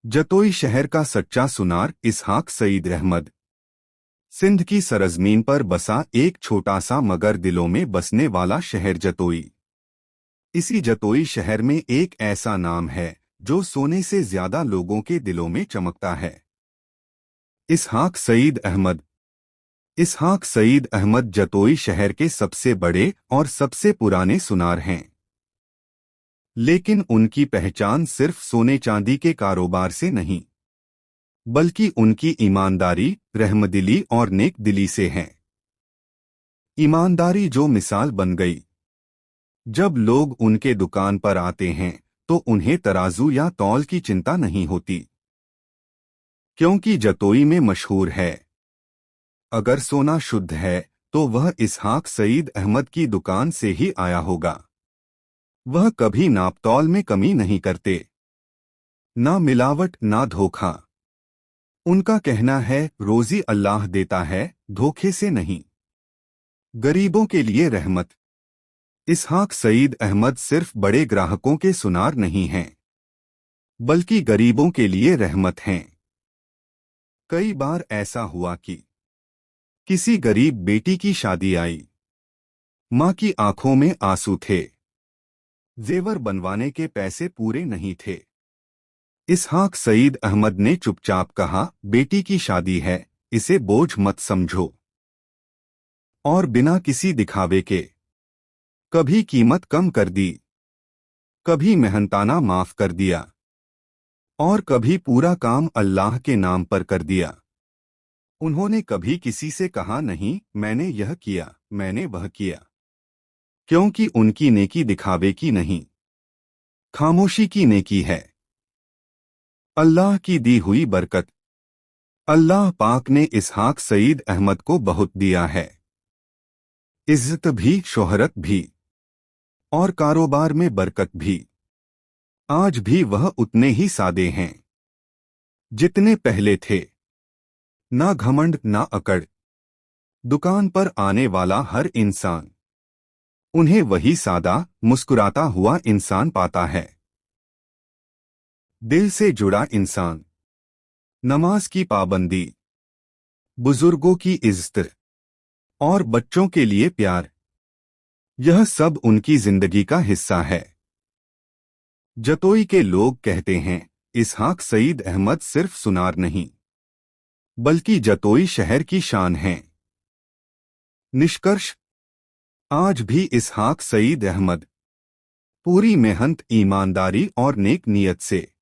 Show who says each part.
Speaker 1: जतोई शहर का सच्चा सुनार इसहाक सईद अहमद। सिंध की सरजमीन पर बसा एक छोटा सा मगर दिलों में बसने वाला शहर जतोई। इसी जतोई शहर में एक ऐसा नाम है जो सोने से ज्यादा लोगों के दिलों में चमकता है। इसहाक सईद अहमद। इसहाक सईद अहमद जतोई शहर के सबसे बड़े और सबसे पुराने सुनार हैं। लेकिन उनकी पहचान सिर्फ सोने चांदी के कारोबार से नहीं, बल्कि उनकी ईमानदारी, रहमदिली और नेक दिली से है। ईमानदारी जो मिसाल बन गई। जब लोग उनके दुकान पर आते हैं तो उन्हें तराजू या तौल की चिंता नहीं होती, क्योंकि जतोई में मशहूर है, अगर सोना शुद्ध है तो वह इसहाक सईद अहमद की दुकान से ही आया होगा। वह कभी नापतौल में कमी नहीं करते, ना मिलावट ना धोखा। उनका कहना है, रोजी अल्लाह देता है, धोखे से नहीं। गरीबों के लिए रहमत। इसहाक सईद अहमद सिर्फ बड़े ग्राहकों के सुनार नहीं हैं, बल्कि गरीबों के लिए रहमत हैं। कई बार ऐसा हुआ कि किसी गरीब बेटी की शादी आई, मां की आंखों में आंसू थे, जेवर बनवाने के पैसे पूरे नहीं थे। इसहाक सईद अहमद ने चुपचाप कहा, बेटी की शादी है, इसे बोझ मत समझो। और बिना किसी दिखावे के कभी कीमत कम कर दी, कभी मेहनताना माफ कर दिया, और कभी पूरा काम अल्लाह के नाम पर कर दिया। उन्होंने कभी किसी से कहा नहीं, मैंने यह किया, मैंने वह किया, क्योंकि उनकी नेकी दिखावे की नहीं, खामोशी की नेकी है। अल्लाह की दी हुई बरकत। अल्लाह पाक ने इसहाक सईद अहमद को बहुत दिया है, इज्जत भी, शोहरत भी, और कारोबार में बरकत भी। आज भी वह उतने ही सादे हैं जितने पहले थे। ना घमंड ना अकड़। दुकान पर आने वाला हर इंसान उन्हें वही सादा, मुस्कुराता हुआ इंसान पाता है। दिल से जुड़ा इंसान। नमाज की पाबंदी, बुजुर्गों की इज्जत और बच्चों के लिए प्यार, यह सब उनकी जिंदगी का हिस्सा है। जतोई के लोग कहते हैं, इसहाक सईद अहमद सिर्फ सुनार नहीं, बल्कि जतोई शहर की शान है। निष्कर्ष, आज भी इसहाक सईद अहमद पूरी मेहनत, ईमानदारी और नेक नियत से